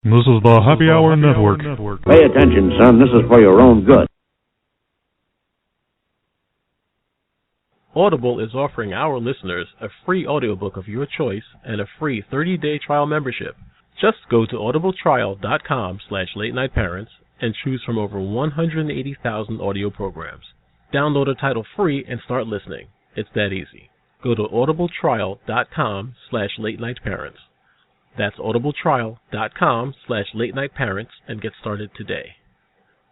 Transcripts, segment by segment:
This is the Happy Hour Network. Pay attention, son. This is for your own good. Audible is offering our listeners a free audiobook of your choice and a free 30-day trial membership. Just go to audibletrial.com/late-night-parents and choose from over 180,000 audio programs. Download a title free and start listening. It's that easy. Go to audibletrial.com/late-night-parents. That's audibletrial.com/late-night-parents and get started today.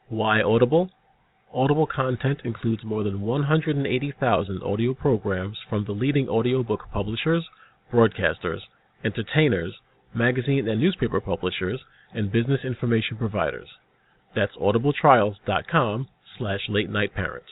Why Audible? Audible content includes more than 180,000 audio programs from the leading audiobook publishers, broadcasters, entertainers, magazine and newspaper publishers, and business information providers. That's audibletrials.com/late-night-parents.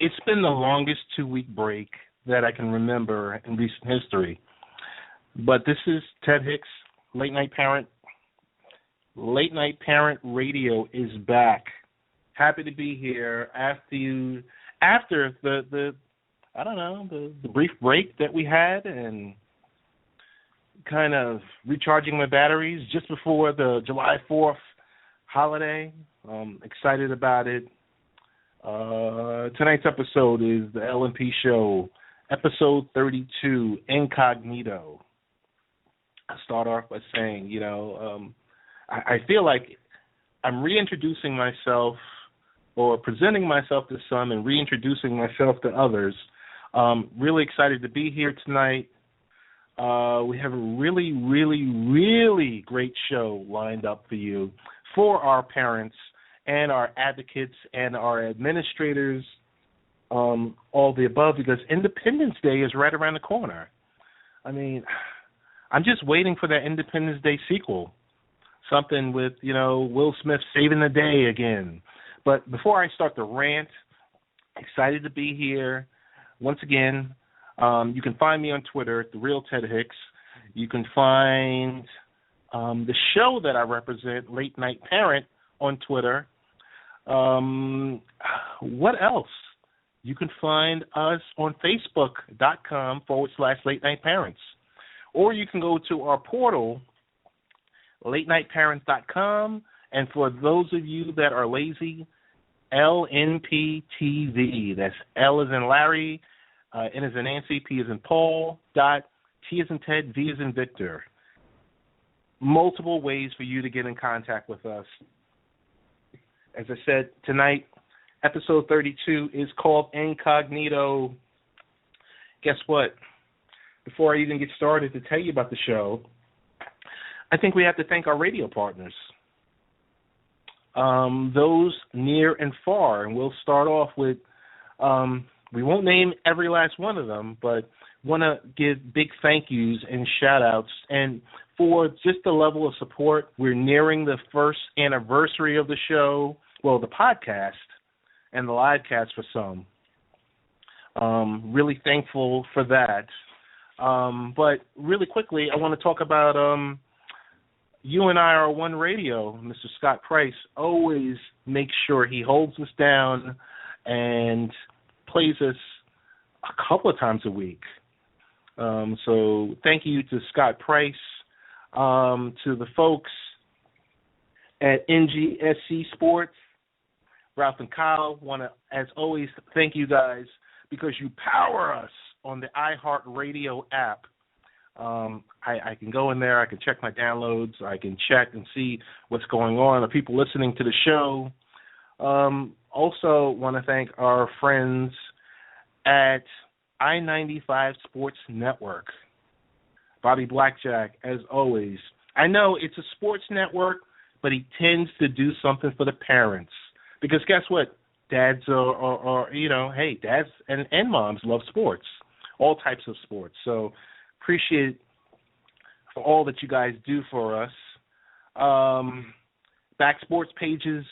It's been the longest 2-week break that I can remember in recent history. But this is Ted Hicks, Late Night Parent. Late Night Parent Radio is back. Happy to be here after the brief break that we had and kind of recharging my batteries just before the July 4th holiday. Excited about it. Tonight's episode is the L&P Show, episode 32, Incognito. I'll start off by saying, I feel like I'm reintroducing myself or presenting myself to some and reintroducing myself to others. Really excited to be here tonight. We have a really, really, really great show lined up for you, for our parents and our advocates and our administrators, all the above, because Independence Day is right around the corner. I mean, I'm just waiting for that Independence Day sequel, something with, Will Smith saving the day again. But before I start the rant, excited to be here. Once again, you can find me on Twitter at The Real Ted Hicks. You can find the show that I represent, Late Night Parent, on Twitter. What else? You can find us on Facebook.com/late-night-parents. Or you can go to our portal, latenightparents.com, and for those of you that are lazy, LNPTV. That's L as in Larry, N as in Nancy, P as in Paul, T as in Ted, V as in Victor. Multiple ways for you to get in contact with us. As I said, tonight, episode 32 is called Incognito. Guess what? Before I even get started to tell you about the show, I think we have to thank our radio partners, those near and far. And we'll start off with, we won't name every last one of them, but want to give big thank yous and shout-outs. And for just the level of support, we're nearing the first anniversary of the show, well, the podcast and the live cast for some. Really thankful for that. But really quickly, I want to talk about You and I Are One Radio. Mr. Scott Price always makes sure he holds us down and plays us a couple of times a week. So thank you to Scott Price, to the folks at NGSC Sports, Ralph and Kyle. Want to, as always, thank you guys because you power us on the iHeartRadio app. I can go in there, I can check my downloads, I can check and see what's going on, the people listening to the show. Also want to thank our friends at I-95 Sports Network. Bobby Blackjack, as always. I know it's a sports network, but he tends to do something for the parents. Because guess what? Dads dads and moms love sports. all types of sports. So appreciate for all that you guys do for us. Back Sports Pages,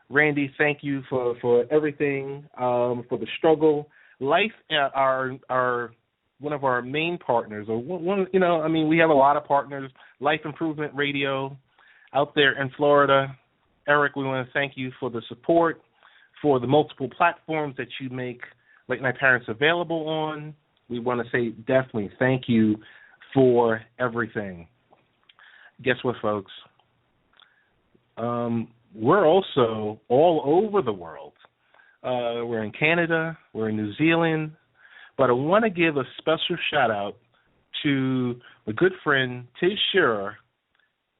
Randy, thank you for everything, for the struggle. Life, our one of our main partners, or one, we have a lot of partners. Life Improvement Radio out there in Florida. Eric, we want to thank you for the support, for the multiple platforms that you make Late Night Parents available on. We want to say definitely thank you for everything. Guess what, folks? We're also all over the world. We're in Canada, we're in New Zealand, but I want to give a special shout-out to my good friend Tiz Shearer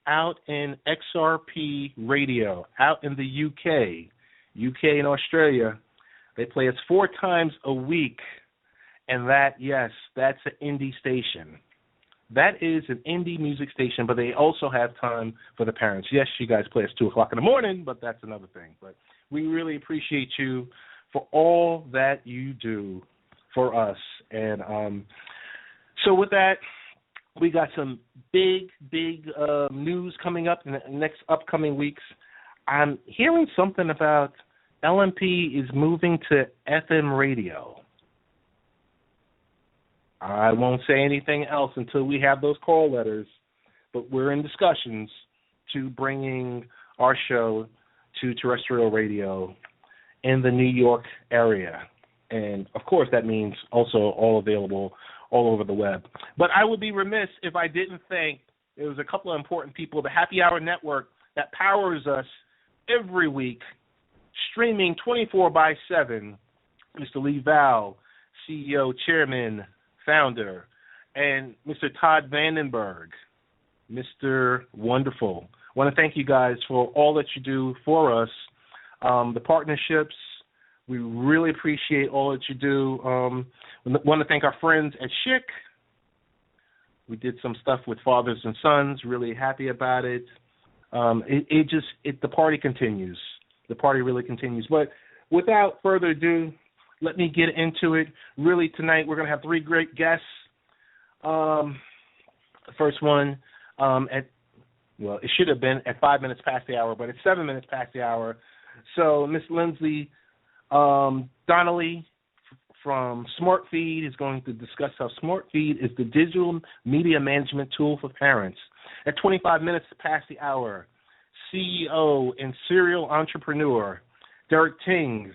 out in XRP Radio, out in the UK and Australia. They play us 4 times a week, and that's an indie station. That is an indie music station, but they also have time for the parents. Yes, you guys play us 2 o'clock in the morning, but that's another thing. But we really appreciate you for all that you do for us. And so with that, we got some big news coming up in the next upcoming weeks. I'm hearing something about LMP is moving to FM radio. I won't say anything else until we have those call letters, but we're in discussions to bringing our show to terrestrial radio in the New York area. And, of course, that means also all available all over the web. But I would be remiss if I didn't thank, there was a couple of important people, the Happy Hour Network that powers us every week, streaming 24/7, Mr. Lee Val, CEO, Chairman, Founder, and Mr. Todd Vandenberg, Mr. Wonderful. I want to thank you guys for all that you do for us. The partnerships, we really appreciate all that you do. We want to thank our friends at Schick. We did some stuff with fathers and sons, really happy about it. The party continues. The party really continues. But without further ado, let me get into it. Really, tonight we're going to have 3 great guests. The first one, it should have been at 5 minutes past the hour, but it's 7 minutes past the hour. So Miss Linsly Donelly from SmartFeed is going to discuss how SmartFeed is the digital media management tool for parents. At 25 minutes past the hour, CEO and serial entrepreneur Derek Ting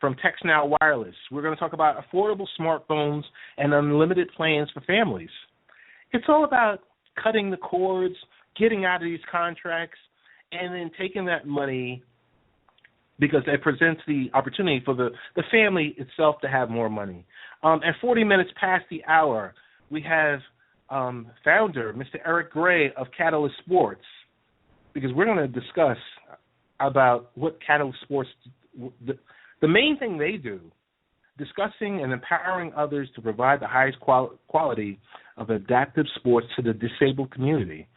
from TextNow Wireless. We're going to talk about affordable smartphones and unlimited plans for families. It's all about cutting the cords, getting out of these contracts, and then taking that money because it presents the opportunity for the family itself to have more money. At 40 minutes past the hour, we have founder, Mr. Eric Gray of Catalyst Sports, because we're going to discuss about what Catalyst Sports, the main thing they do, discussing and empowering others to provide the highest quality of adaptive sports to the disabled community.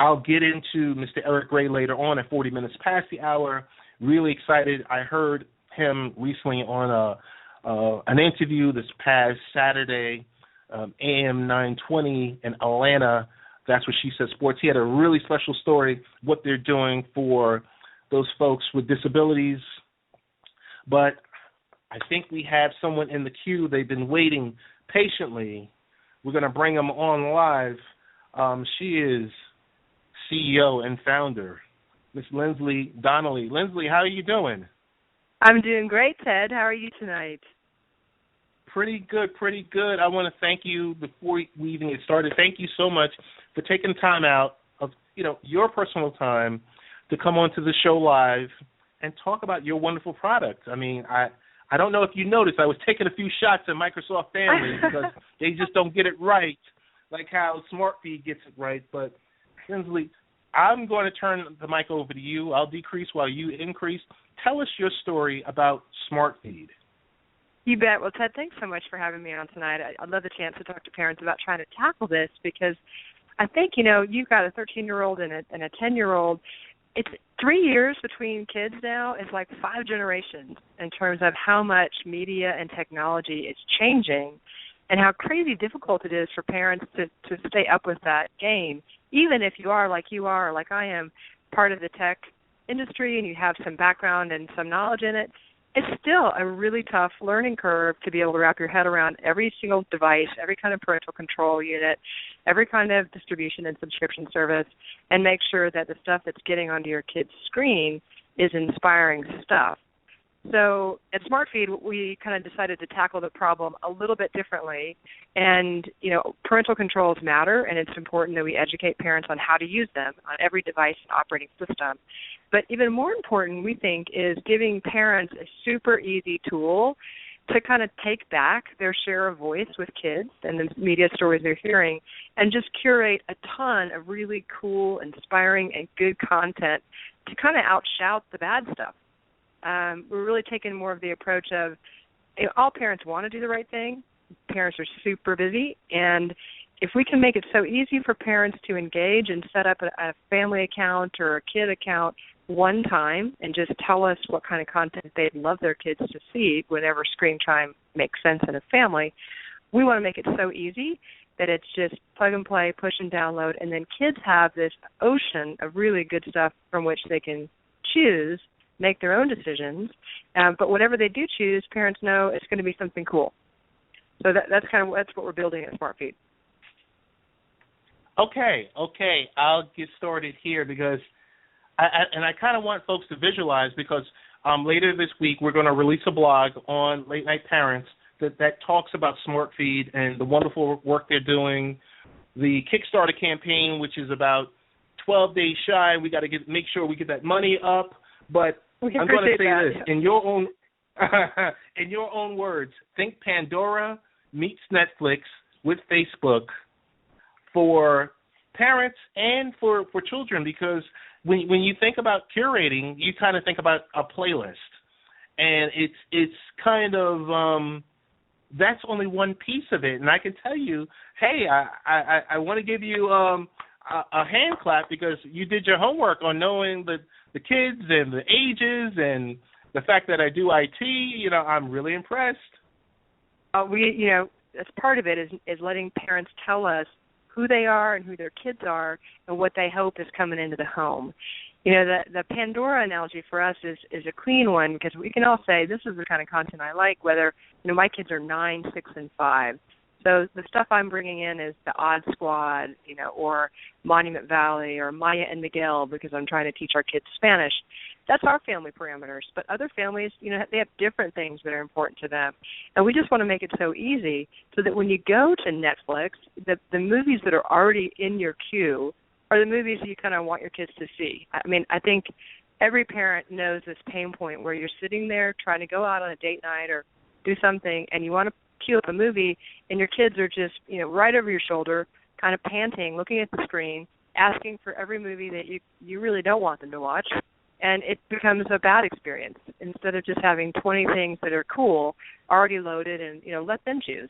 I'll get into Mr. Eric Gray later on at 40 minutes past the hour. Really excited. I heard him recently on an interview this past Saturday, AM 920 in Atlanta. That's what she said sports. He had a really special story, what they're doing for those folks with disabilities. But I think we have someone in the queue. They've been waiting patiently. We're going to bring them on live. She is CEO and founder, Miss Linsly Donelly. Linsly, how are you doing? I'm doing great, Ted. How are you tonight? Pretty good. I want to thank you before we even get started. Thank you so much for taking time out of your personal time to come onto the show live and talk about your wonderful product. I mean, I don't know if you noticed, I was taking a few shots at Microsoft Family because they just don't get it right, like how SmartFeed gets it right. But Linsly, I'm going to turn the mic over to you. I'll decrease while you increase. Tell us your story about SmartFeed. You bet. Well, Ted, thanks so much for having me on tonight. I'd love the chance to talk to parents about trying to tackle this because I think, you've got a 13-year-old and a 10-year-old, it's 3 years between kids now is like 5 generations in terms of how much media and technology is changing and how crazy difficult it is for parents to stay up with that game, even if you are, or like I am, part of the tech industry and you have some background and some knowledge in it. It's still a really tough learning curve to be able to wrap your head around every single device, every kind of parental control unit, every kind of distribution and subscription service, and make sure that the stuff that's getting onto your kid's screen is inspiring stuff. So at SmartFeed, we kind of decided to tackle the problem a little bit differently. And, parental controls matter, and it's important that we educate parents on how to use them on every device and operating system. But even more important, we think, is giving parents a super easy tool to kind of take back their share of voice with kids and the media stories they're hearing and just curate a ton of really cool, inspiring, and good content to kind of outshout the bad stuff. We're really taking more of the approach of all parents want to do the right thing. Parents are super busy, and if we can make it so easy for parents to engage and set up a family account or a kid account one time and just tell us what kind of content they'd love their kids to see whenever screen time makes sense in a family, we want to make it so easy that it's just plug and play, push and download, and then kids have this ocean of really good stuff from which they can choose, make their own decisions, but whatever they do choose, parents know it's going to be something cool. So that's what we're building at SmartFeed. Okay, I'll get started here because I kind of want folks to visualize because later this week we're going to release a blog on Late Night Parents that talks about SmartFeed and the wonderful work they're doing, the Kickstarter campaign, which is about 12 days shy. We got to make sure we get that money up, but I'm going to say this in your own words. Think Pandora meets Netflix with Facebook for parents and for children, because when you think about curating, you kind of think about a playlist, and it's kind of that's only one piece of it. And I can tell you, hey, I want to give you a hand clap because you did your homework on knowing the kids and the ages and the fact that I do IT. I'm really impressed. As part of it is letting parents tell us who they are and who their kids are and what they hope is coming into the home. The Pandora analogy for us is a clean one because we can all say this is the kind of content I like, whether, my kids are 9, 6, and 5. So the stuff I'm bringing in is the Odd Squad, or Monument Valley or Maya and Miguel because I'm trying to teach our kids Spanish. That's our family parameters. But other families, they have different things that are important to them. And we just want to make it so easy so that when you go to Netflix, the movies that are already in your queue are the movies you kind of want your kids to see. I think every parent knows this pain point where you're sitting there trying to go out on a date night or do something and you want to queue up a movie and your kids are just, right over your shoulder, kind of panting, looking at the screen, asking for every movie that you really don't want them to watch. And it becomes a bad experience instead of just having 20 things that are cool, already loaded, and, let them choose.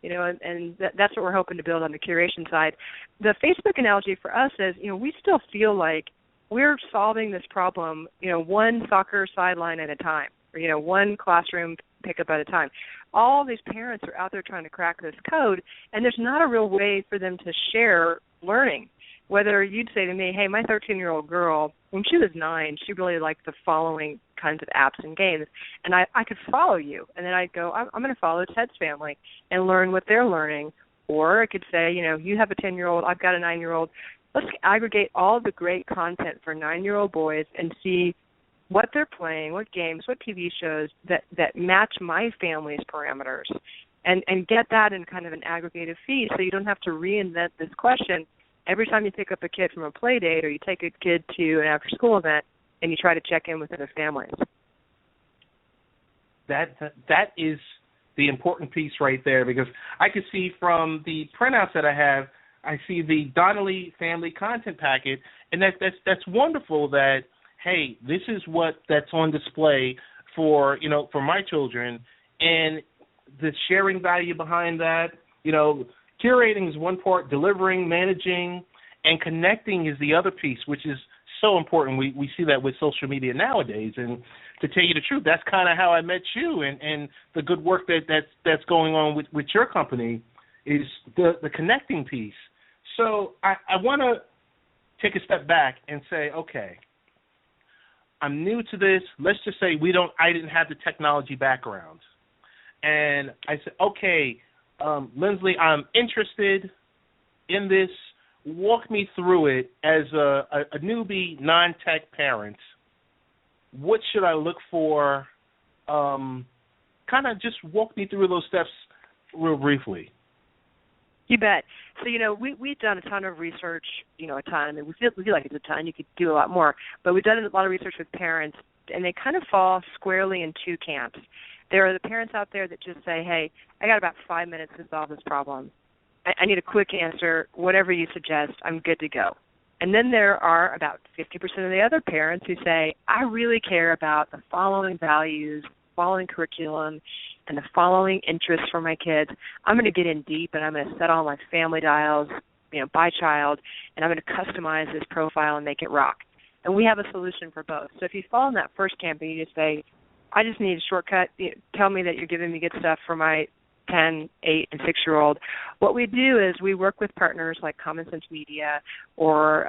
And that's what we're hoping to build on the curation side. The Facebook analogy for us is, we still feel like we're solving this problem, one soccer sideline at a time, or, one classroom pickup at a time. All these parents are out there trying to crack this code, and there's not a real way for them to share learning. Whether you'd say to me, hey, my 13-year-old girl, when she was 9, she really liked the following kinds of apps and games, and I could follow you. And then I'd go, I'm going to follow Ted's family and learn what they're learning. Or I could say, you have a 10-year-old, I've got a 9-year-old. Let's aggregate all the great content for 9-year-old boys and see what they're playing, what games, what TV shows that match my family's parameters, and get that in kind of an aggregated feed so you don't have to reinvent this question every time you pick up a kid from a play date or you take a kid to an after-school event and you try to check in with other families. That is the important piece right there, because I could see from the printouts that I have, I see the Donelly family content packet, and that's wonderful that, hey, this is that's on display for my children, and the sharing value behind that, curating is one part, delivering, managing, and connecting is the other piece, which is so important. We see that with social media nowadays. And to tell you the truth, that's kind of how I met you, and the good work that's going on with your company is the connecting piece. So I want to take a step back and say, okay, I'm new to this. Let's just say I didn't have the technology background. And I said, okay, Linsly, I'm interested in this. Walk me through it as a newbie, non-tech parent. What should I look for? Kind of just walk me through those steps real briefly. You bet. So, we've done a ton of research, a ton, and we feel like it's a ton. You could do a lot more. But we've done a lot of research with parents, and they kind of fall squarely in two camps. There are the parents out there that just say, hey, I got about 5 minutes to solve this problem. I need a quick answer. Whatever you suggest, I'm good to go. And then there are about 50% of the other parents who say, I really care about the following values, following curriculum, and the following interests for my kids. I'm going to get in deep, and I'm going to set all my family dials, by child, and I'm going to customize this profile and make it rock. And we have a solution for both. So if you fall in that first camp and you just say, I just need a shortcut, tell me that you're giving me good stuff for my 10, 8, and 6-year-old. What we do is we work with partners like Common Sense Media or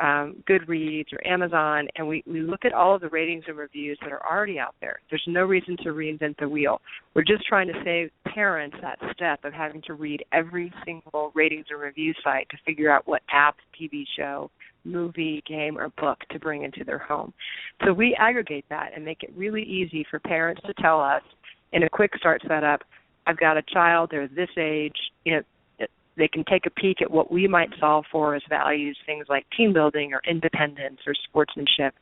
Goodreads or Amazon, and we look at all of the ratings and reviews that are already out there. There's no reason to reinvent the wheel. We're just trying to save parents that step of having to read every single ratings and review site to figure out what app, TV show, movie, game, or book to bring into their home. So we aggregate that and make it really easy for parents to tell us in a quick start setup, I've got a child, they're this age, they can take a peek at what we might solve for as values, things like team building or independence or sportsmanship,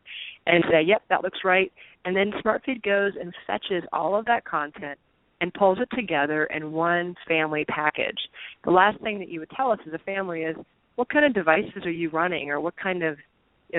and say, yep, that looks right. And then SmartFeed goes and fetches all of that content and pulls it together in one family package. The last thing that you would tell us as a family is, what kind of devices are you running, or what kind of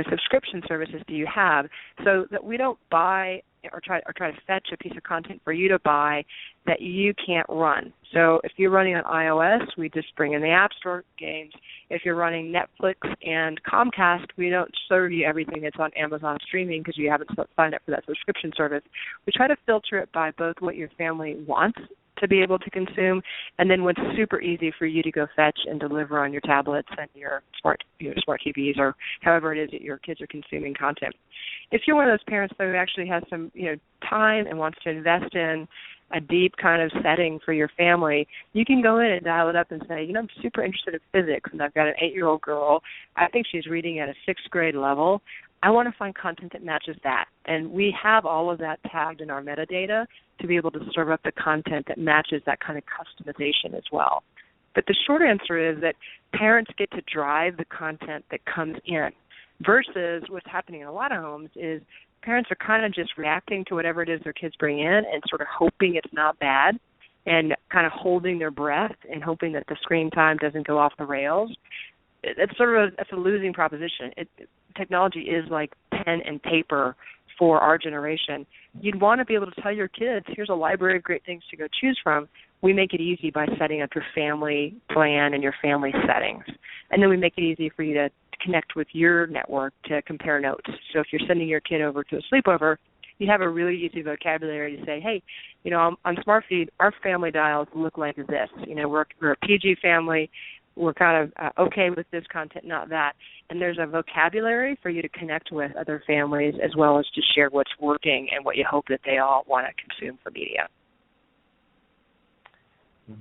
subscription services do you have, so that we don't buy or try to fetch a piece of content for you to buy that you can't run. So if you're running on iOS, we just bring in the App Store games. If you're running Netflix and Comcast, we don't serve you everything that's on Amazon streaming because you haven't signed up for that subscription service. We try to filter it by both what your family wants to be able to consume, and then what's super easy for you to go fetch and deliver on your tablets and your smart TVs, or however it is that your kids are consuming content. If you're one of those parents that actually has some time and wants to invest in a deep kind of setting for your family, you can go in and dial it up and say, I'm super interested in physics, and I've got an 8-year-old girl. I think she's reading at a 6th grade level. I want to find content that matches that. And we have all of that tagged in our metadata to be able to serve up the content that matches that kind of customization as well. But the short answer is that parents get to drive the content that comes in, versus what's happening in a lot of homes is parents are kind of just reacting to whatever it is their kids bring in and sort of hoping it's not bad and kind of holding their breath and hoping that the screen time doesn't go off the rails. It's a losing proposition. Technology is like pen and paper for our generation. You'd want to be able to tell your kids, here's a library of great things to go choose from. We make it easy by setting up your family plan and your family settings. And then we make it easy for you to connect with your network to compare notes. So if you're sending your kid over to a sleepover, you have a really easy vocabulary to say, hey, on SmartFeed, our family dials look like this. We're a PG family. We're kind of okay with this content, not that. And there's a vocabulary for you to connect with other families as well as to share what's working and what you hope that they all want to consume for media.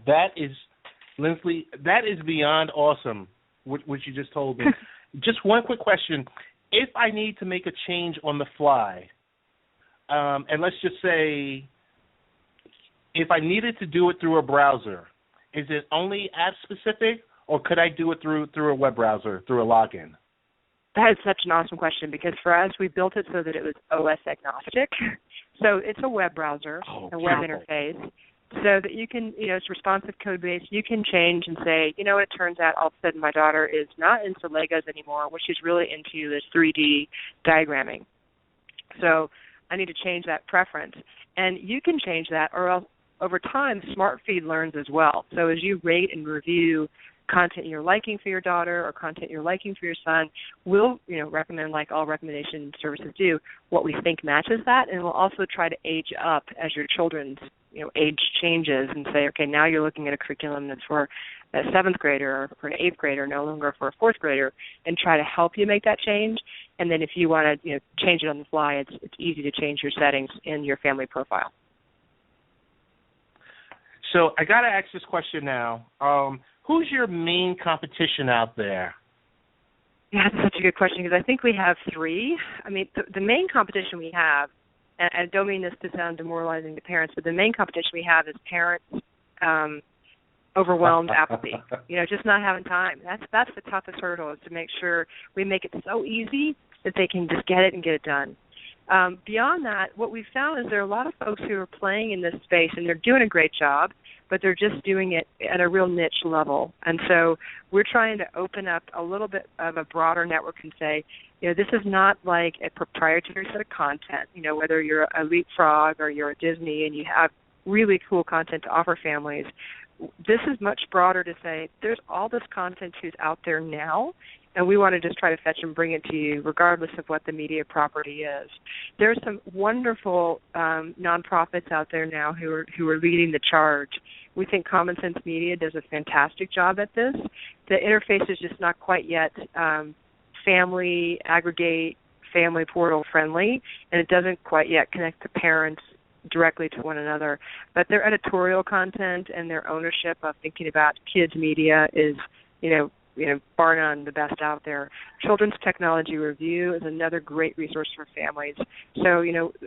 That is, Linsly, that is beyond awesome, what you just told me. Just one quick question. If I need to make a change on the fly, and let's just say if I needed to do it through a browser, is it only app-specific, or could I do it through a web browser, through a login? That is such an awesome question, because for us, we built it so that it was OS agnostic. So it's a web browser, a web interface, so that you can, it's responsive code base. You can change and say, it turns out all of a sudden my daughter is not into Legos anymore. What she's really into is 3D diagramming. So I need to change that preference. And you can change that, or else over time, SmartFeed learns as well. So as you rate and review content you're liking for your daughter or content you're liking for your son, we'll recommend, like all recommendation services do, what we think matches that, and we'll also try to age up as your children's age changes and say, okay, now you're looking at a curriculum that's for a 7th grader or for an 8th grader, no longer for a 4th grader, and try to help you make that change. And then if you want to change it on the fly, it's easy to change your settings in your family profile. So I got to ask this question now. Who's your main competition out there? Yeah, that's such a good question because I think we have 3. I mean, the main competition we have, and I don't mean this to sound demoralizing to parents, but the main competition we have is parents overwhelmed apathy. Just not having time. That's the toughest hurdle, is to make sure we make it so easy that they can just get it and get it done. Beyond that, what we've found is there are a lot of folks who are playing in this space, and they're doing a great job, but they're just doing it at a real niche level. And so we're trying to open up a little bit of a broader network and say, this is not like a proprietary set of content, whether you're a Leapfrog or you're a Disney and you have really cool content to offer families. This is much broader to say there's all this content who's out there now, and we want to just try to fetch and bring it to you regardless of what the media property is. There's some wonderful nonprofits out there now who are leading the charge. We think Common Sense Media does a fantastic job at this. The interface is just not quite yet family aggregate, family portal friendly, and it doesn't quite yet connect the parents directly to one another. But their editorial content and their ownership of thinking about kids media is, bar none, the best out there. Children's Technology Review is another great resource for families. So,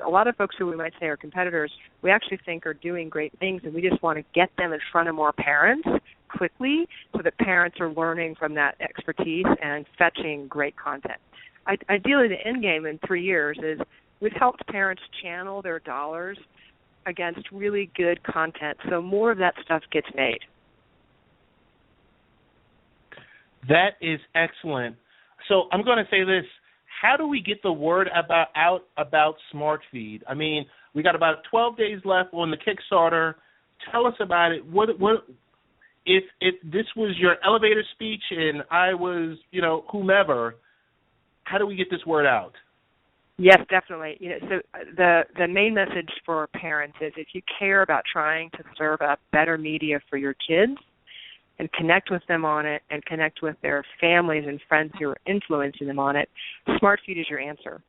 a lot of folks who we might say are competitors, we actually think are doing great things, and we just want to get them in front of more parents quickly so that parents are learning from that expertise and fetching great content. Ideally, the end game in 3 years is we've helped parents channel their dollars against really good content, so more of that stuff gets made. That is excellent. So I'm going to say this. How do we get the word out about SmartFeed? I mean, we got about 12 days left on the Kickstarter. Tell us about it. What if this was your elevator speech and I was, whomever, how do we get this word out? Yes, definitely. So the main message for parents is if you care about trying to serve up better media for your kids and connect with them on it and connect with their families and friends who are influencing them on it, SmartFeed is your answer.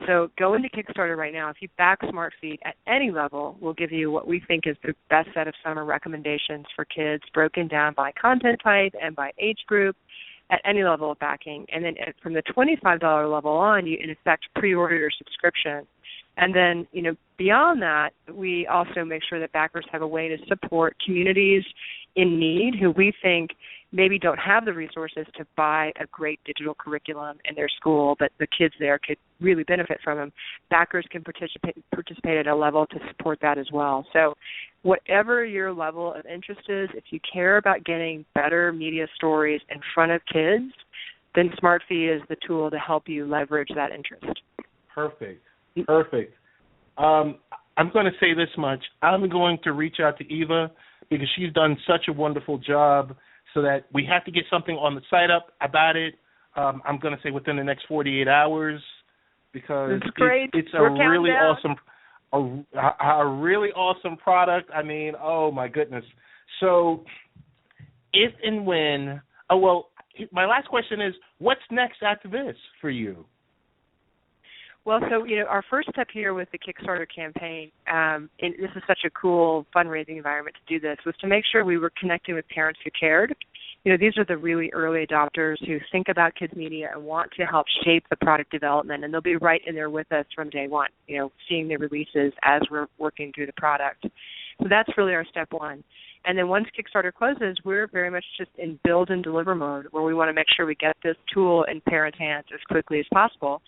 So go into Kickstarter right now. If you back SmartFeed at any level, we'll give you what we think is the best set of summer recommendations for kids, broken down by content type and by age group at any level of backing. And then from the $25 level on, you in effect pre-order your subscription. And then, beyond that, we also make sure that backers have a way to support communities in need who we think maybe don't have the resources to buy a great digital curriculum in their school, but the kids there could really benefit from them. Backers can participate at a level to support that as well. So whatever your level of interest is, if you care about getting better media stories in front of kids, then SmartFeed is the tool to help you leverage that interest. Perfect. I'm going to say this much. I'm going to reach out to Eva because she's done such a wonderful job so that we have to get something on the site up about it. I'm going to say within the next 48 hours because it's a really awesome a really awesome product. I mean, oh, my goodness. So if and when my last question is, what's next after this for you? Well, so, our first step here with the Kickstarter campaign, and this is such a cool fundraising environment to do this, was to make sure we were connecting with parents who cared. These are the really early adopters who think about kids media and want to help shape the product development, and they'll be right in there with us from day one, seeing the releases as we're working through the product. So that's really our step one. And then once Kickstarter closes, we're very much just in build and deliver mode, where we want to make sure we get this tool in parents' hands as quickly as possible.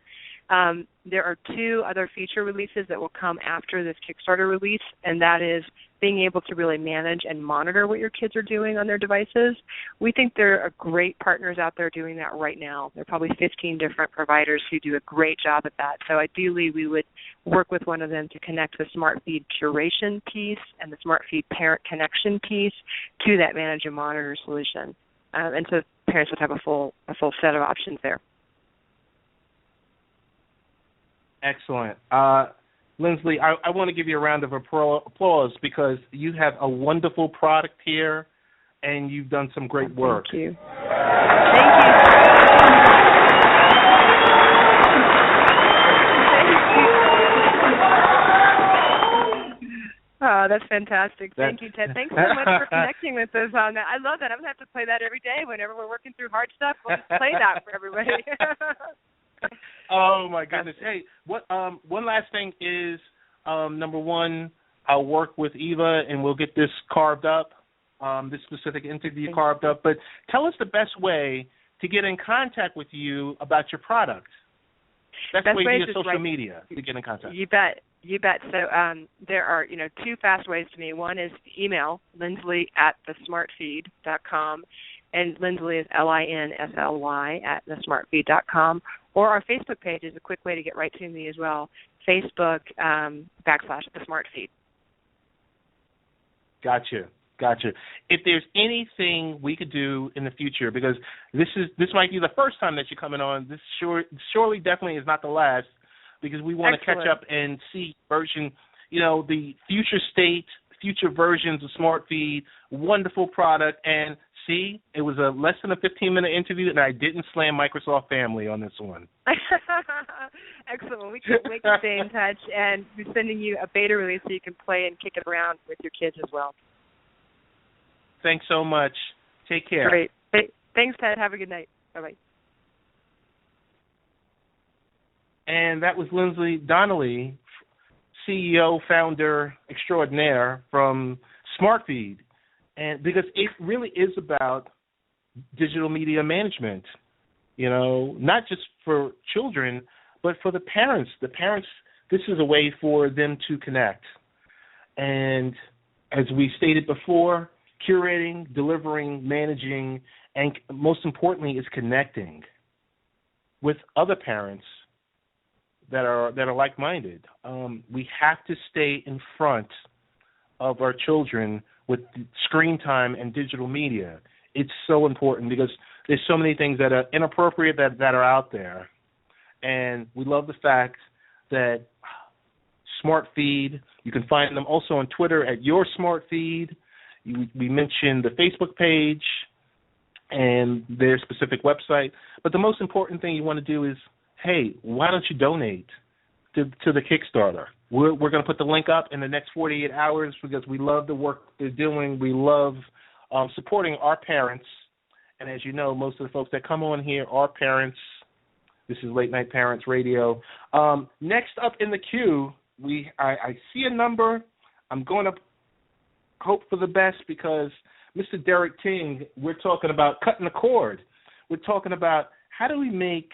There are 2 other feature releases that will come after this Kickstarter release, and that is being able to really manage and monitor what your kids are doing on their devices. We think there are great partners out there doing that right now. There are probably 15 different providers who do a great job at that. So ideally, we would work with one of them to connect the SmartFeed curation piece and the SmartFeed parent connection piece to that manage and monitor solution. and so parents would have a full set of options there. Excellent. Linsly, I want to give you a round of applause because you have a wonderful product here, and you've done some great work. Thank you. Thank you. Oh, that's fantastic. Thank you, Ted. Thanks so much for connecting with us on that. I love that. I'm going to have to play that every day whenever we're working through hard stuff. We'll just play that for everybody. Oh, my goodness. Hey, what? One last thing is, number one, I'll work with Eva, and we'll get this carved up, this specific interview carved up. But tell us the best way to get in contact with you about your product. Best way via social media to get in contact. You bet. So there are, two fast ways to me. One is email, Linsly@thesmartfeed.com, and Linsly is Linsly @thesmartfeed.com. Or our Facebook page is a quick way to get right to me as well, Facebook /thesmartfeed. Gotcha. If there's anything we could do in the future, because this might be the first time that you're coming on, this surely definitely is not the last, because we want to catch up and see version, the future versions of SmartFeed, wonderful product, and see, it was a less than a 15-minute interview, and I didn't slam Microsoft Family on this one. Excellent. We can't wait to stay in touch, and we're sending you a beta release so you can play and kick it around with your kids as well. Thanks so much. Take care. Great. Thanks, Ted. Have a good night. Bye-bye. And that was Linsly Donelly, CEO, founder extraordinaire from SmartFeed. And because it really is about digital media management, not just for children, but for the parents. The parents, this is a way for them to connect. And as we stated before, curating, delivering, managing, and most importantly is connecting with other parents that are like-minded. We have to stay in front of our children with screen time and digital media. It's so important because there's so many things that are inappropriate that are out there. And we love the fact that SmartFeed, you can find them also on Twitter at Your SmartFeed. We mentioned the Facebook page and their specific website. But the most important thing you want to do is, hey, why don't you donate to the Kickstarter? We're going to put the link up in the next 48 hours because we love the work they're doing. We love supporting our parents. And as you know, most of the folks that come on here are parents. This is Late Night Parents Radio. Next up in the queue, I see a number. I'm going to hope for the best because Mr. Derek Ting, we're talking about cutting the cord. We're talking about how do we make,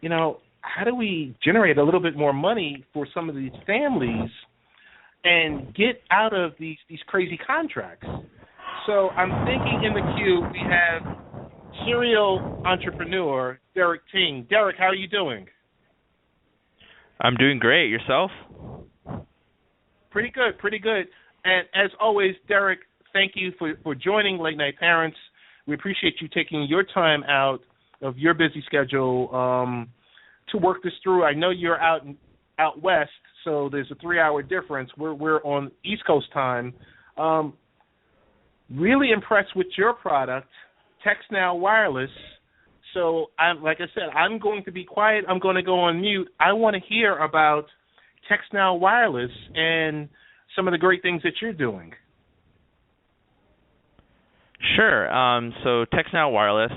how do we generate a little bit more money for some of these families and get out of these crazy contracts. So I'm thinking in the queue we have serial entrepreneur Derek Ting. Derek, how are you doing? I'm doing great. Yourself? Pretty good. And as always, Derek, thank you for joining Late Night Parents. We appreciate you taking your time out of your busy schedule to work this through. I know you're out west, so there's a 3-hour difference. We're on East Coast time. Really impressed with your product, TextNow Wireless. So, like I said, I'm going to be quiet. I'm going to go on mute. I want to hear about TextNow Wireless and some of the great things that you're doing. Sure. So TextNow Wireless,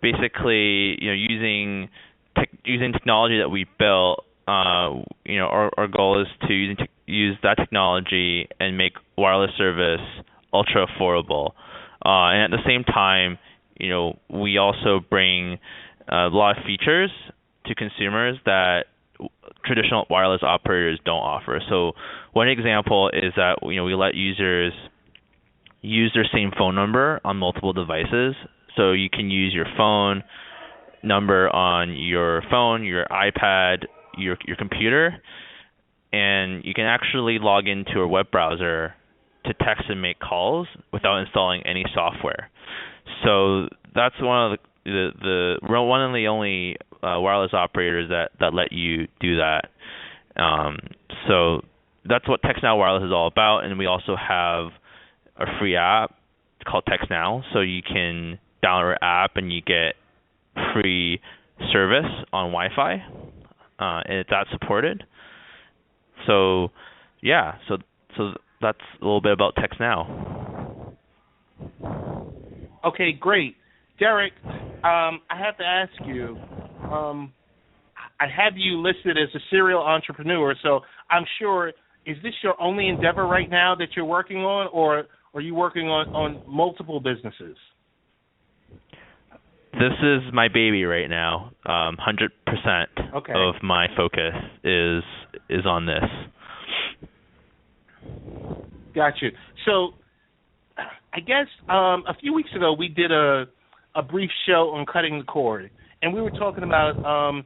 basically, using technology that we built, our goal is to use that technology and make wireless service ultra affordable. And at the same time, we also bring a lot of features to consumers that traditional wireless operators don't offer. So one example is that we let users use their same phone number on multiple devices. So you can use your phone number on your phone, your iPad, your computer, and you can actually log into a web browser to text and make calls without installing any software. So that's one of the one and the only wireless operators that let you do that. So that's what TextNow Wireless is all about, and we also have a free app called TextNow, so you can download our app and you get free service on Wi-Fi, and it's app supported. So yeah, so that's a little bit about TextNow. Okay, great. Derek, I have to ask you, I have you listed as a serial entrepreneur, so I'm sure, is this your only endeavor right now that you're working on, or are you working on multiple businesses? This is my baby right now. 100% of my focus is on this. Got you. So I guess a few weeks ago we did a brief show on cutting the cord, and we were talking about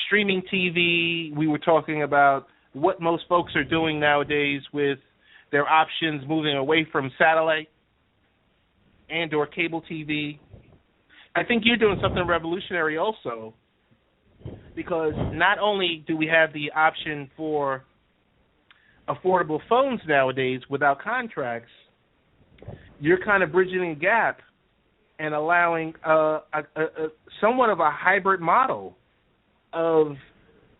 streaming TV. We were talking about what most folks are doing nowadays with their options moving away from satellite and or cable TV. I think you're doing something revolutionary also, because not only do we have the option for affordable phones nowadays without contracts, you're kind of bridging a gap and allowing somewhat of a hybrid model of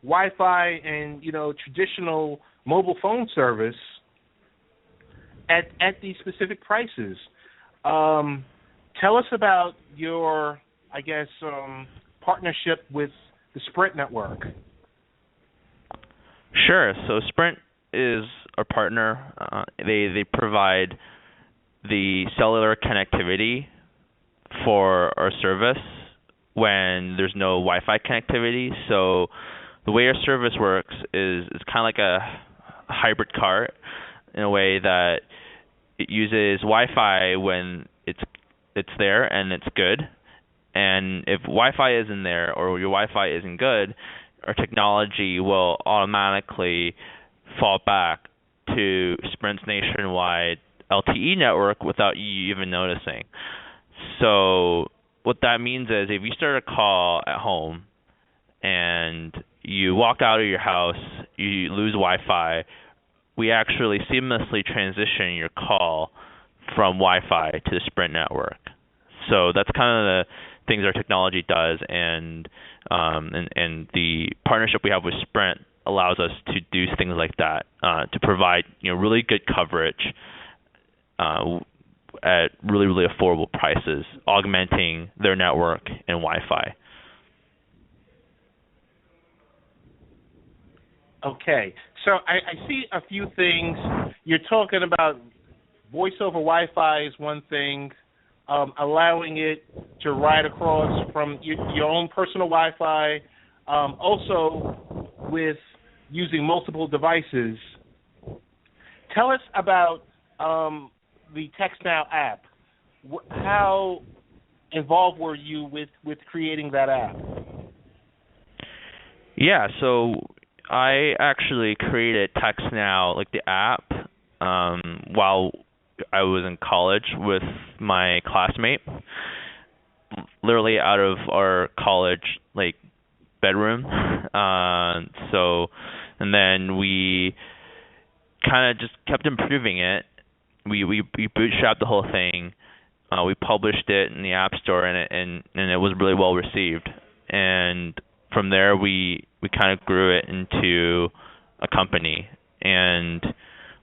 Wi-Fi and traditional mobile phone service at these specific prices. Tell us about your, I guess, partnership with the Sprint network. Sure. So Sprint is our partner. They provide the cellular connectivity for our service when there's no Wi-Fi connectivity. So the way our service works is kind of like a hybrid cart in a way that it uses Wi-Fi when it's there and it's good. And if Wi-Fi isn't there or your Wi-Fi isn't good, our technology will automatically fall back to Sprint's nationwide LTE network without you even noticing. So what that means is if you start a call at home and you walk out of your house, you lose Wi-Fi, we actually seamlessly transition your call from Wi-Fi to the Sprint network. So that's kind of the things our technology does, and the partnership we have with Sprint allows us to do things like that, to provide really good coverage at really, really affordable prices, augmenting their network and Wi-Fi. Okay, so I see a few things. You're talking about voice over Wi-Fi is one thing, allowing it to ride across from your own personal Wi-Fi, also with using multiple devices. Tell us about the TextNow app. How involved were you with creating that app? Yeah, so I actually created TextNow, like the app, while I was in college with my classmate, literally out of our college bedroom. And then we kind of just kept improving it. We bootstrapped the whole thing. We published it in the App Store, and it was really well received. And from there, we kind of grew it into a company. And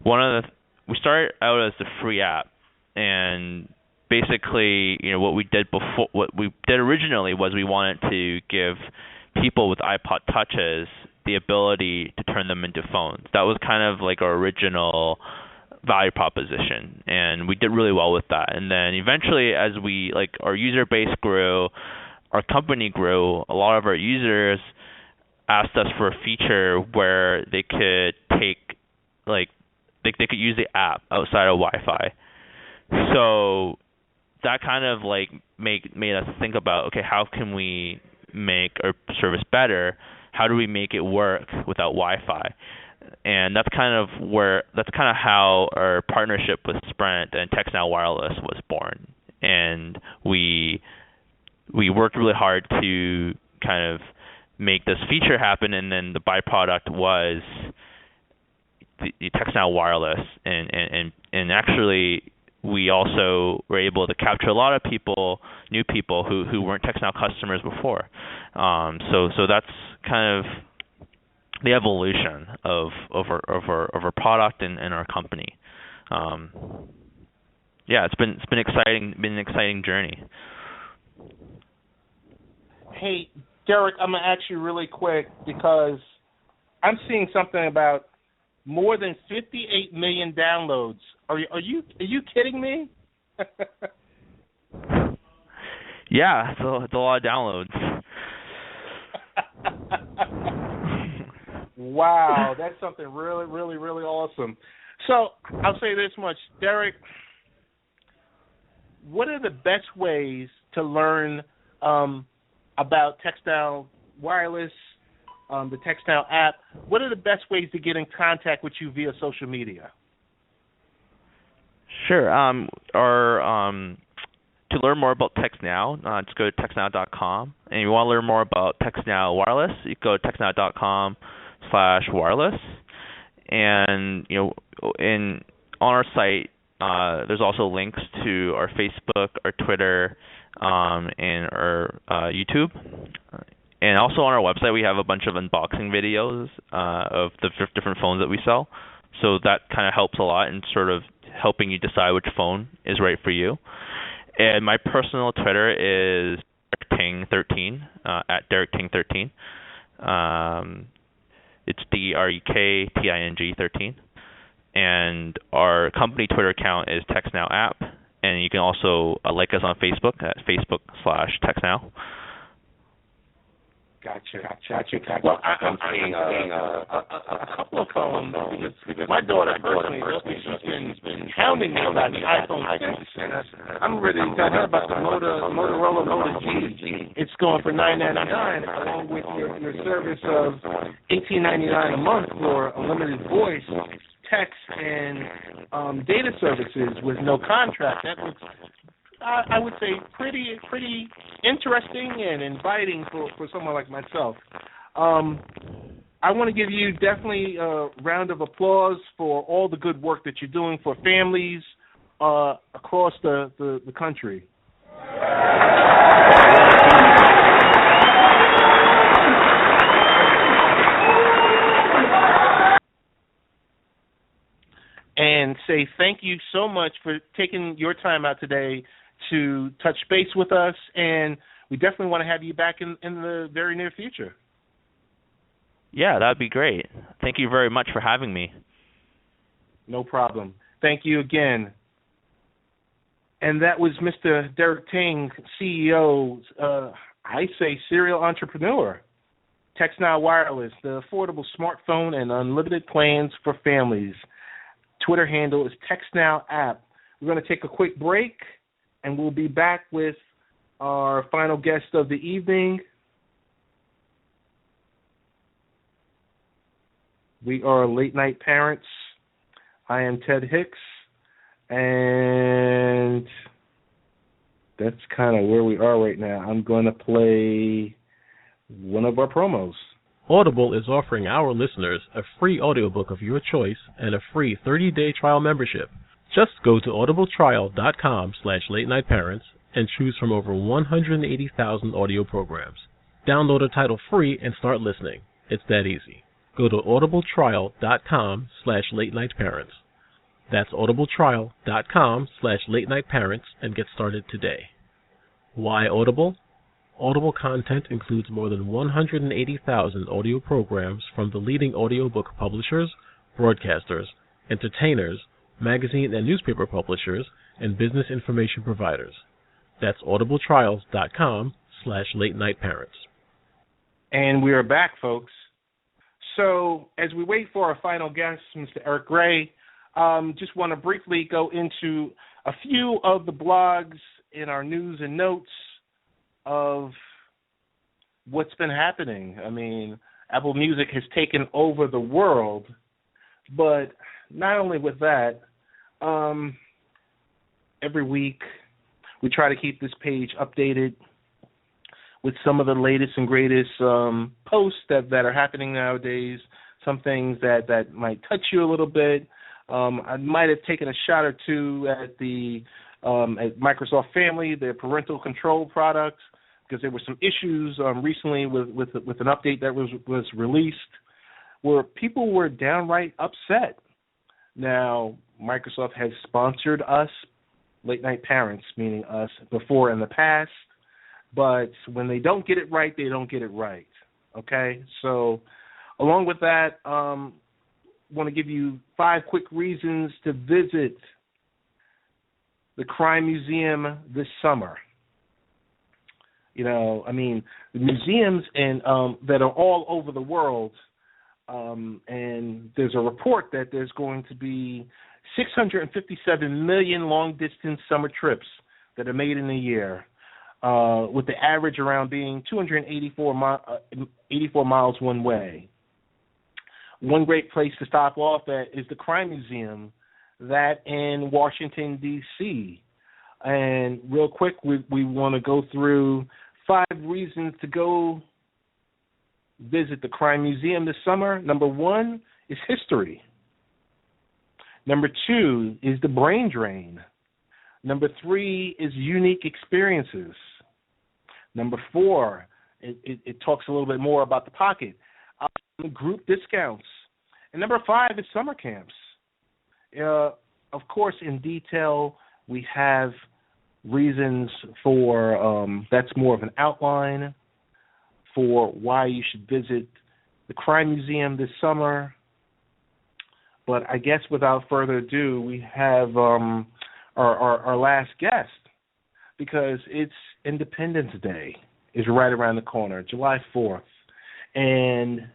we started out as a free app, and basically, what we did originally was we wanted to give people with iPod Touches the ability to turn them into phones. That was kind of like our original value proposition, and we did really well with that. And then eventually, as our user base grew, our company grew, a lot of our users asked us for a feature where they could they could use the app outside of Wi-Fi. So that kind of made us think about, okay, how can we make our service better? How do we make it work without Wi-Fi? And that's kind of how our partnership with Sprint and TextNow Wireless was born. And and we worked really hard to kind of make this feature happen, and then the byproduct was the TextNow Wireless, and actually we also were able to capture a lot of people, new people who weren't TextNow customers before. So that's kind of the evolution of our product and our company. It's been an exciting journey. Hey, Derek, I'm gonna ask you really quick because I'm seeing something about more than 58 million downloads. Are you kidding me? Yeah, it's a lot of downloads. Wow, that's something really, really, really awesome. So I'll say this much, Derek. What are the best ways to learn about TextNow Wireless, the TextNow app? What are the best ways to get in contact with you via social media? Sure. To learn more about TextNow, just go to TextNow.com. And if you want to learn more about TextNow Wireless, you can go to TextNow.com/wireless. And on our site, there's also links to our Facebook, our Twitter, and our YouTube. And also on our website, we have a bunch of unboxing videos of the different phones that we sell. So that kind of helps a lot in sort of helping you decide which phone is right for you. And my personal Twitter is Derek Ting13, at Derek Ting13. It's DREKTING 13. And our company Twitter account is TextNow app. And you can also like us on Facebook at Facebook/TextNow. Gotcha. Well, I'm seeing a couple of phones. My daughter personally, she's been hounding me about the iPhone 6, and I'm ready to tell her about the Motorola Moto G. It's going for $9.99 along with your service of $18.99 a month for unlimited voice, text, and data services with no contract. That looks, I would say, pretty interesting and inviting for someone like myself. I want to give you definitely a round of applause for all the good work that you're doing for families across the country. And say thank you so much for taking your time out today to touch base with us, and we definitely want to have you back in the very near future. Yeah, that would be great. Thank you very much for having me. No problem. Thank you again. And that was Mr. Derek Ting, CEO, I say serial entrepreneur. TextNow Wireless, the affordable smartphone and unlimited plans for families. Twitter handle is TextNow app. We're going to take a quick break, and we'll be back with our final guest of the evening. We are Late Night Parents. I am Ted Hicks, and that's kind of where we are right now. I'm going to play one of our promos. Audible is offering our listeners a free audiobook of your choice and a free 30-day trial membership. Just go to audibletrial.com/latenightparents and choose from over 180,000 audio programs. Download a title free and start listening. It's that easy. Go to audibletrial.com/latenightparents. That's audibletrial.com/latenightparents and get started today. Why Audible? Audible content includes more than 180,000 audio programs from the leading audiobook publishers, broadcasters, entertainers, magazine and newspaper publishers, and business information providers. That's audibletrials.com/latenightparents. And we are back, folks. So as we wait for our final guest, Mr. Eric Gray, just want to briefly go into a few of the blogs in our news and notes of what's been happening. I mean, Apple Music has taken over the world, but not only with that, every week We try to keep this page updated with some of the latest and greatest posts that are happening nowadays, some things that might touch you a little bit. I might have taken a shot or two at the at Microsoft Family, their parental control products, because there were some issues recently with an update that was released where people were downright upset. Now, Microsoft has sponsored us, late night parents, meaning us, before in the past, but when they don't get it right, they don't get it right. Okay? So, along with that, I want to give you 5 quick reasons to visit the Crime Museum this summer. You know, I mean, the museums that are all over the world, and there's a report that there's going to be 657 million long-distance summer trips that are made in a year, with the average around being 84 miles one way. One great place to stop off at is the Crime Museum, that in Washington, D.C. And real quick, we want to go through 5 reasons to go visit the Crime Museum this summer. Number 1 is history. Number 2 is the brain drain. Number 3 is unique experiences. Number 4, it talks a little bit more about the pocket. Group discounts. And number 5 is summer camps. Of course, in detail, we have reasons for, that's more of an outline for why you should visit the Crime Museum this summer. But I guess without further ado, we have our last guest, because it's Independence Day is right around the corner, July 4th. And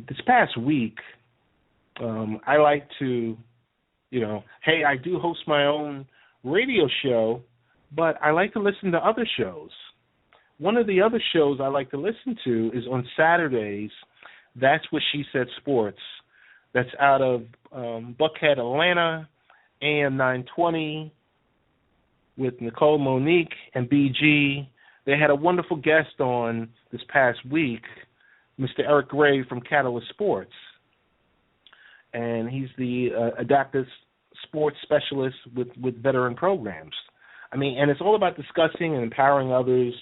this past week, I like to, hey, I do host my own radio show, but I like to listen to other shows. One of the other shows I like to listen to is on Saturdays. That's What She Said Sports. That's out of Buckhead, Atlanta, AM 920, with Nicole Monique and BG. They had a wonderful guest on this past week, Mr. Eric Gray from Catalyst Sports. And he's the adaptive sports specialist with veteran programs. I mean, and it's all about discussing and empowering others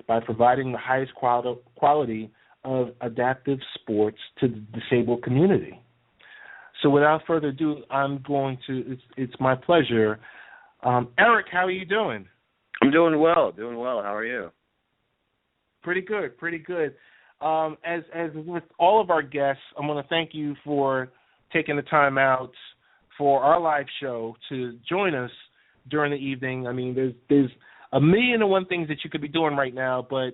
by providing the highest quality of adaptive sports to the disabled community. So without further ado, it's my pleasure. Eric, how are you doing? I'm doing well. How are you? Pretty good. As with all of our guests, I'm going to thank you for taking the time out for our live show to join us during the evening. I mean, there's a million and one things that you could be doing right now, but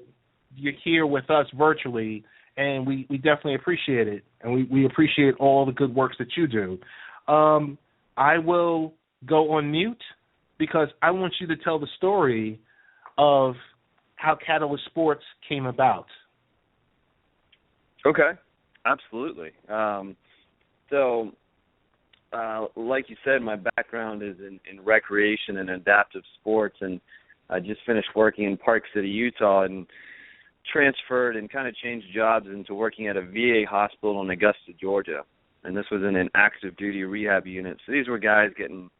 you're here with us virtually, and we definitely appreciate it, and we appreciate all the good works that you do. I will go on mute because I want you to tell the story of how Catalyst Sports came about. Okay, absolutely. So, like you said, my background is in recreation and adaptive sports, and I just finished working in Park City, Utah, and transferred and kind of changed jobs into working at a VA hospital in Augusta, Georgia. And this was in an active duty rehab unit. So these were guys getting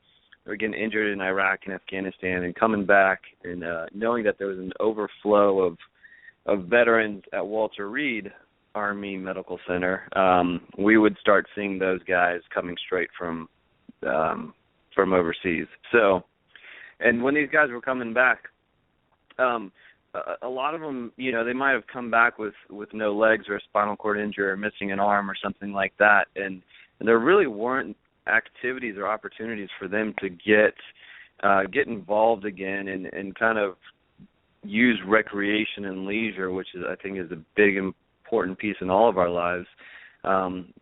injured in Iraq and Afghanistan and coming back, and knowing that there was an overflow of veterans at Walter Reed Army Medical Center, we would start seeing those guys coming straight from overseas. So, and when these guys were coming back, a lot of them, they might have come back with no legs or a spinal cord injury or missing an arm or something like that, and there really weren't activities or opportunities for them to get involved again and kind of use recreation and leisure, which I think is a big important piece in all of our lives,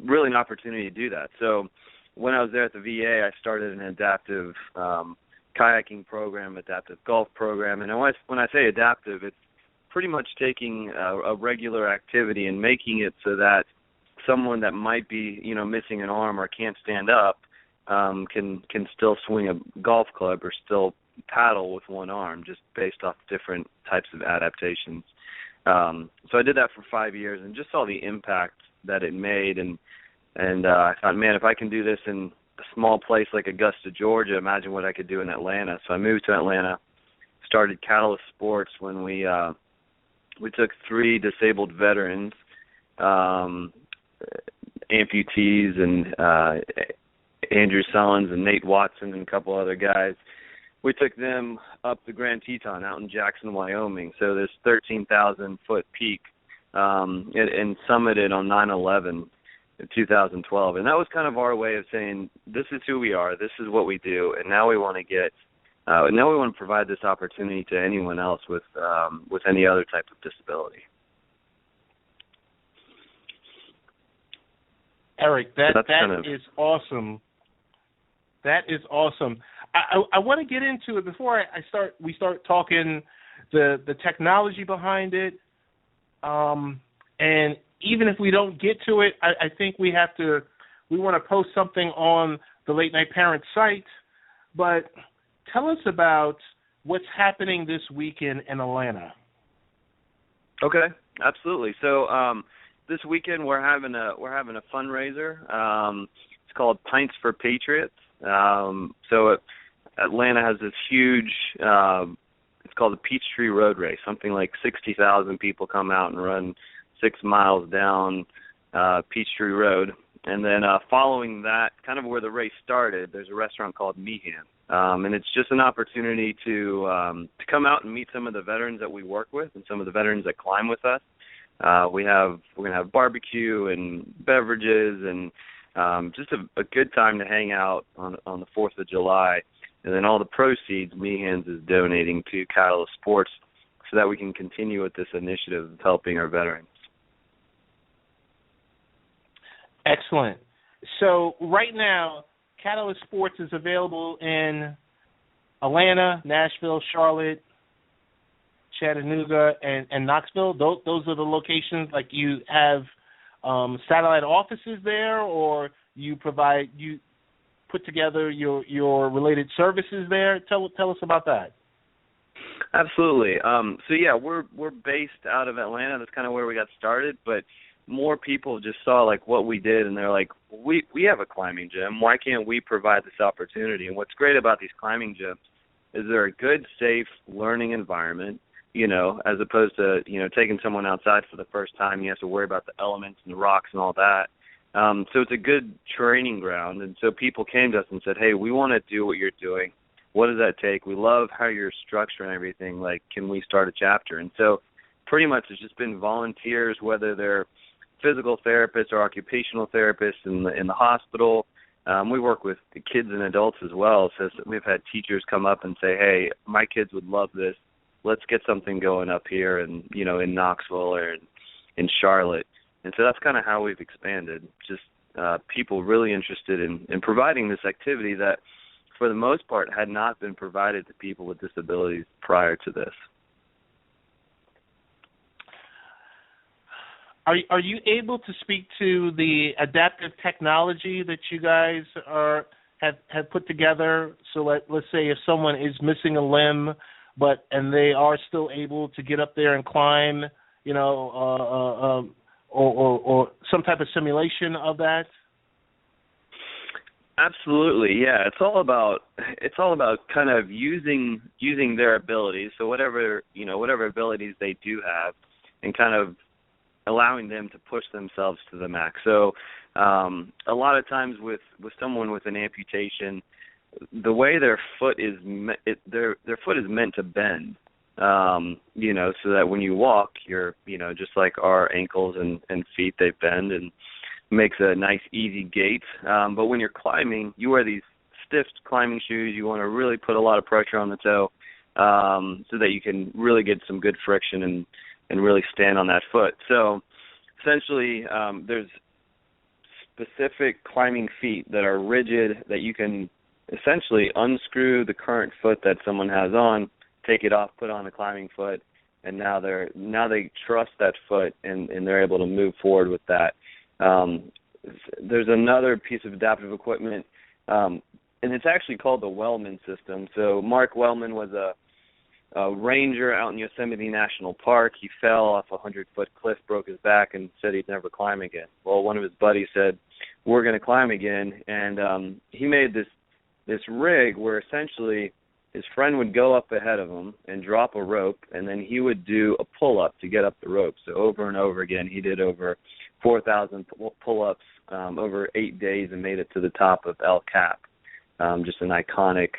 really an opportunity to do that. So when I was there at the VA, I started an adaptive kayaking program, adaptive golf program, and when I say adaptive, it's pretty much taking a regular activity and making it so that someone that might be, missing an arm or can't stand up can still swing a golf club or still, paddle with one arm, just based off different types of adaptations. So I did that for 5 years and just saw the impact that it made, and I thought, man, if I can do this in a small place like Augusta, Georgia, imagine what I could do in Atlanta. So I moved to Atlanta, started Catalyst Sports when we took 3 disabled veterans, amputees, and Andrew Sullins and Nate Watson and a couple other guys. We took them up the Grand Teton out in Jackson, Wyoming. So this 13,000-foot peak, and summited on 9/11 in 2012. And that was kind of our way of saying, this is who we are, this is what we do, and now we want to provide this opportunity to anyone else with any other type of disability. Eric, that is awesome. That is awesome. I want to get into it before we start talking the technology behind it. And even if we don't get to it, I think we want to post something on the Late Night Parent site. But tell us about what's happening this weekend in Atlanta. Okay, absolutely. So this weekend we're having a fundraiser. It's called Pints for Patriots. So Atlanta has this huge. It's called the Peachtree Road Race. Something like 60,000 people come out and run 6 miles down Peachtree Road. And then following that, kind of where the race started, there's a restaurant called Meehan. And it's just an opportunity to come out and meet some of the veterans that we work with and some of the veterans that climb with us. We're gonna have barbecue and beverages and just a good time to hang out on the 4th of July. And then all the proceeds Meehan's is donating to Catalyst Sports so that we can continue with this initiative of helping our veterans. Excellent. So right now, Catalyst Sports is available in Atlanta, Nashville, Charlotte, Chattanooga, and Knoxville. Those are the locations. Like, you have satellite offices there, or you put together your related services there. Tell us about that. Absolutely. So yeah, we're based out of Atlanta. That's kind of where we got started, but more people just saw like what we did, and they're like, we have a climbing gym. Why can't we provide this opportunity? And what's great about these climbing gyms is they're a good, safe learning environment, as opposed to, taking someone outside for the first time. You have to worry about the elements and the rocks and all that. So it's a good training ground. And so people came to us and said, hey, we want to do what you're doing. What does that take? We love how you're structuring everything. Like, can we start a chapter? And so pretty much it's just been volunteers, whether they're physical therapists or occupational therapists in the hospital. We work with the kids and adults as well. So we've had teachers come up and say, hey, my kids would love this. Let's get something going up here in Knoxville or in Charlotte. And so that's kind of how we've expanded, just people really interested in providing this activity that, for the most part, had not been provided to people with disabilities prior to this. Are you able to speak to the adaptive technology that you guys have put together? So let's say if someone is missing a limb, and they are still able to get up there and climb, or some type of simulation of that. Absolutely, yeah. It's all about kind of using their abilities. So whatever abilities they do have, and kind of allowing them to push themselves to the max. So a lot of times with someone with an amputation, the way their foot is their foot is meant to bend, so that when you walk, you're, just like our ankles and feet, they bend and makes a nice, easy gait. But when you're climbing, you wear these stiff climbing shoes. You want to really put a lot of pressure on the toe so that you can really get some good friction and really stand on that foot. So essentially, there's specific climbing feet that are rigid that you can essentially unscrew the current foot that someone has on, take it off, put on a climbing foot, and now they trust that foot and they're able to move forward with that. There's another piece of adaptive equipment. and it's actually called the Wellman system. So Mark Wellman was a ranger out in Yosemite National Park. He fell off a 100-foot cliff, broke his back, and said he'd never climb again. Well, one of his buddies said, we're going to climb again, and he made this rig where essentially his friend would go up ahead of him and drop a rope, and then he would do a pull-up to get up the rope. So over and over again, he did over 4,000 pull-ups over 8 days and made it to the top of El Cap, just an iconic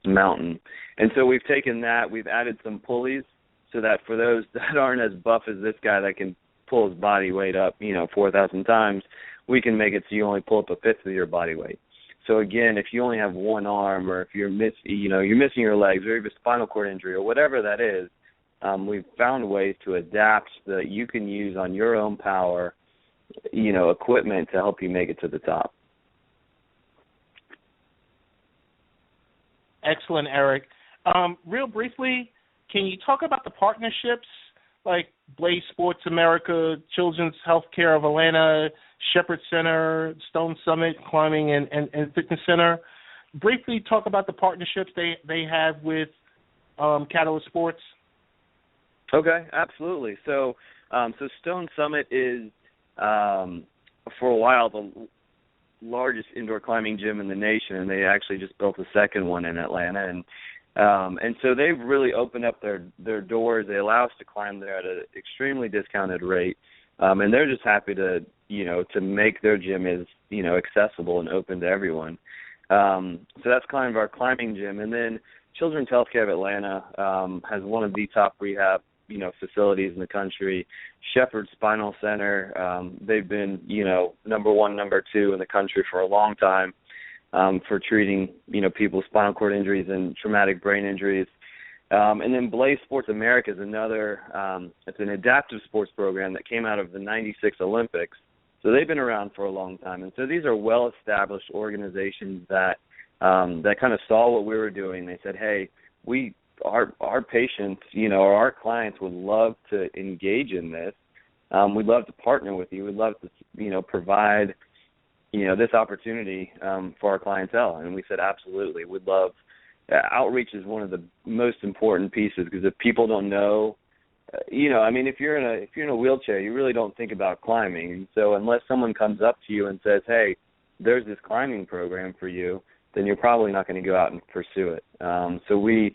mountain. And so we've taken that, we've added some pulleys so that for those that aren't as buff as this guy that can pull his body weight up, 4,000 times, we can make it so you only pull up a fifth of your body weight. So again, if you only have one arm, or if you're missing your legs, or you have a spinal cord injury, or whatever that is, we've found ways to adapt so that you can use on your own power, equipment to help you make it to the top. Excellent, Eric. Real briefly, can you talk about the partnerships like Blaze Sports America, Children's Healthcare of Atlanta, Shepherd Center, Stone Summit Climbing and Fitness Center? Briefly talk about the partnerships they have with Catalyst Sports. Okay, absolutely. So Stone Summit is, for a while, the largest indoor climbing gym in the nation, and they actually just built a second one in Atlanta. And so they've really opened up their doors. They allow us to climb there at an extremely discounted rate, and they're just happy to make their gym as accessible and open to everyone. So that's kind of our climbing gym. And then Children's Healthcare of Atlanta has one of the top rehab facilities in the country. Shepherd Spinal Center, they've been number one, number two in the country for a long time. For treating, people with spinal cord injuries and traumatic brain injuries. And then Blaze Sports America is another, it's an adaptive sports program that came out of the 96 Olympics. So they've been around for a long time. And so these are well-established organizations that kind of saw what we were doing. They said, hey, our patients, or our clients would love to engage in this. We'd love to partner with you. We'd love to, provide this opportunity for our clientele. And we said, absolutely. We'd love, outreach is one of the most important pieces, because if people don't know, if you're in a wheelchair, you really don't think about climbing. And so unless someone comes up to you and says, hey, there's this climbing program for you, then you're probably not going to go out and pursue it. So we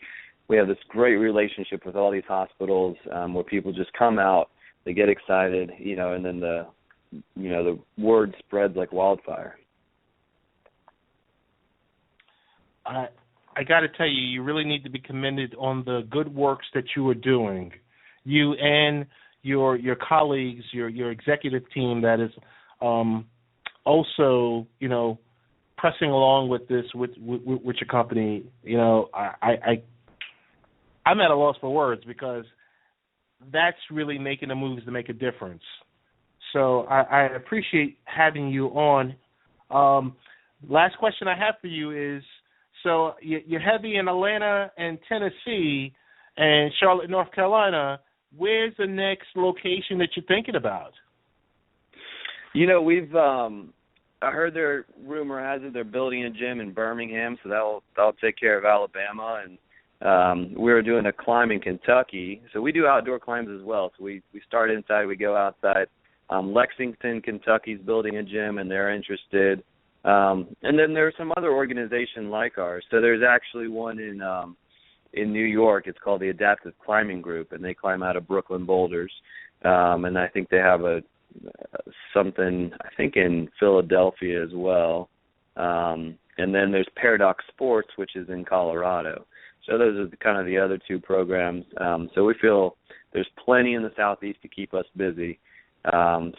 have this great relationship with all these hospitals where people just come out, they get excited, and then the word spreads like wildfire. I got to tell you, you really need to be commended on the good works that you are doing. You and your colleagues, your executive team that is also, pressing along with this with your company. I'm at a loss for words, because that's really making the moves to make a difference. So I appreciate having you on. Last question I have for you is, so you're heavy in Atlanta and Tennessee and Charlotte, North Carolina. Where's the next location that you're thinking about? We've I heard rumor has it they're building a gym in Birmingham, so that'll take care of Alabama. And we were doing a climb in Kentucky, so we do outdoor climbs as well. So we start inside, we go outside. Lexington, Kentucky's building a gym, and they're interested. And then there's some other organization like ours. So there's actually one in New York. It's called the Adaptive Climbing Group, and they climb out of Brooklyn Boulders. And I think they have something in Philadelphia as well. And then there's Paradox Sports, which is in Colorado. So those are kind of the other two programs. So we feel there's plenty in the Southeast to keep us busy.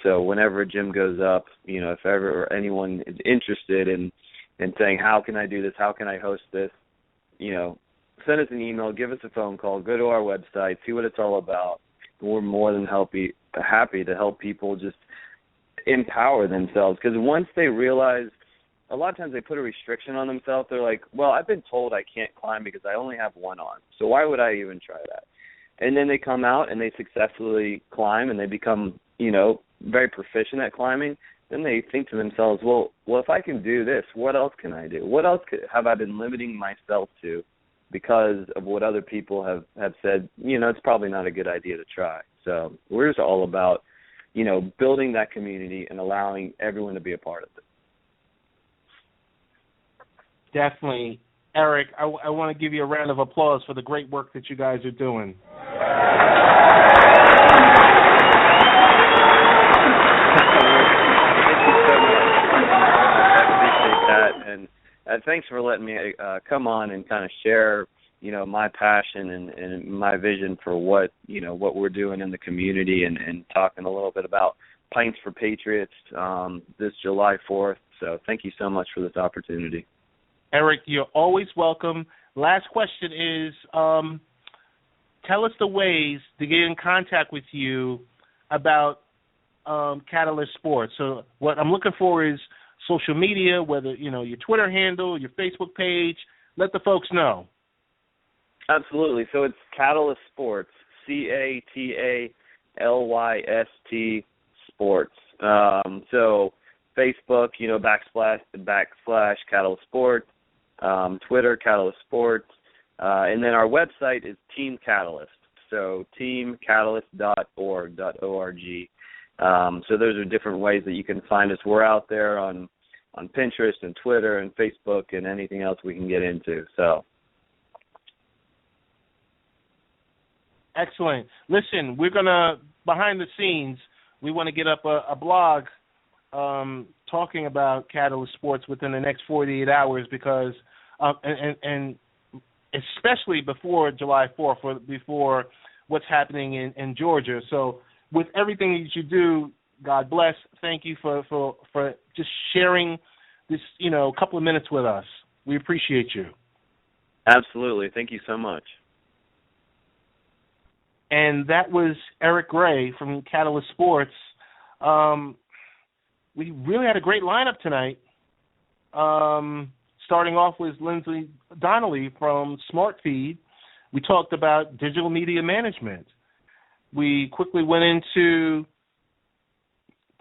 So whenever a gym goes up, if ever anyone is interested in saying, how can I do this? How can I host this? Send us an email, give us a phone call, go to our website, see what it's all about. We're more than happy to help people just empower themselves. Because once they realize, a lot of times they put a restriction on themselves. They're like, well, I've been told I can't climb because I only have one arm. So why would I even try that? And then they come out and they successfully climb and they become, very proficient at climbing. then they think to themselves, well, if I can do this, what else can I do? What else have I been limiting myself to because of what other people have said, it's probably not a good idea to try. So we're just all about, building that community and allowing everyone to be a part of it. Definitely. Eric, I want to give you a round of applause for the great work that you guys are doing. And thanks for letting me come on and kind of share, my passion and my vision for what we're doing in the community and talking a little bit about Pints for Patriots this July 4th. So thank you so much for this opportunity. Eric, you're always welcome. Last question is, tell us the ways to get in contact with you about Catalyst Sports. So what I'm looking for is social media, whether, your Twitter handle, your Facebook page. Let the folks know. Absolutely. So it's Catalyst Sports, CATALYST Sports. So Facebook, / Catalyst Sports, Twitter, Catalyst Sports, and then our website is Team Catalyst, so teamcatalyst.org. So those are different ways that you can find us. We're out there on Pinterest and Twitter and Facebook and anything else we can get into. So. Excellent. Listen, we're going to, behind the scenes, we want to get up a blog talking about Catalyst Sports within the next 48 hours because, and especially before July 4th, before what's happening in Georgia. So with everything that you do, God bless. Thank you for just sharing this, couple of minutes with us. We appreciate you. Absolutely. Thank you so much. And that was Eric Gray from Catalyst Sports. We really had a great lineup tonight. Starting off with Linsly Donelly from SmartFeed. We talked about digital media management. We quickly went into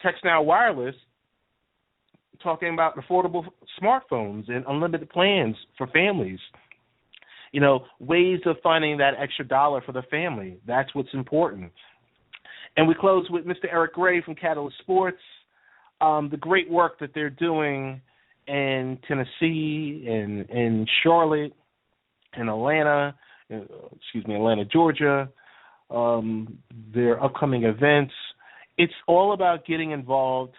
TextNow Wireless, talking about affordable smartphones and unlimited plans for families. Ways of finding that extra dollar for the family. That's what's important. And we close with Mr. Eric Gray from Catalyst Sports, the great work that they're doing in Tennessee and in Charlotte and Atlanta, Georgia, their upcoming events. It's all about getting involved.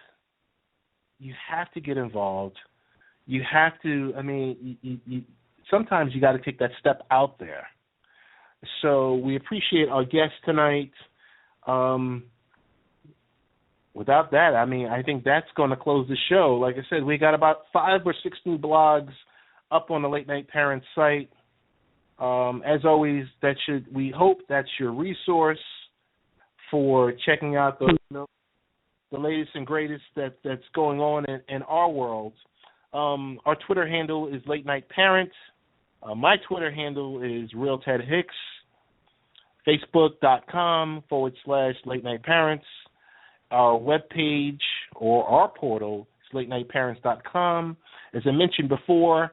You have to get involved. You have to, sometimes you got to take that step out there. So we appreciate our guests tonight. Without that, I think that's going to close the show. Like I said, we got about 5 or 6 new blogs up on the Late Night Parents site. As always, we hope that's your resource for checking out the latest and greatest that's going on in our world. Our Twitter handle is Late Night Parents. My Twitter handle is Real Ted Hicks. Facebook.com/Late Night Parents. Our webpage or our portal is LateNightParents.com. As I mentioned before,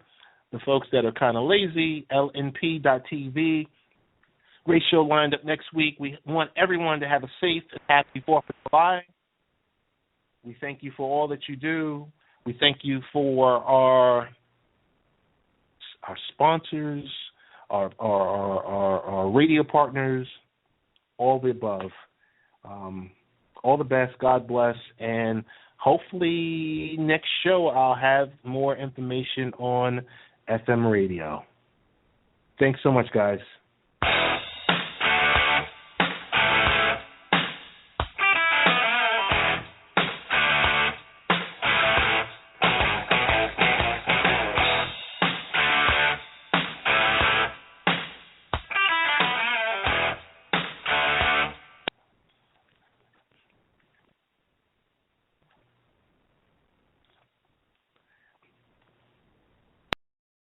the folks that are kind of lazy, LNP.TV. Great show lined up next week. We want everyone to have a safe and happy 4th of July. We thank you for all that you do. We thank you for our sponsors, our radio partners, all the above. All the best. God bless. And hopefully next show I'll have more information on FM radio. Thanks so much, guys.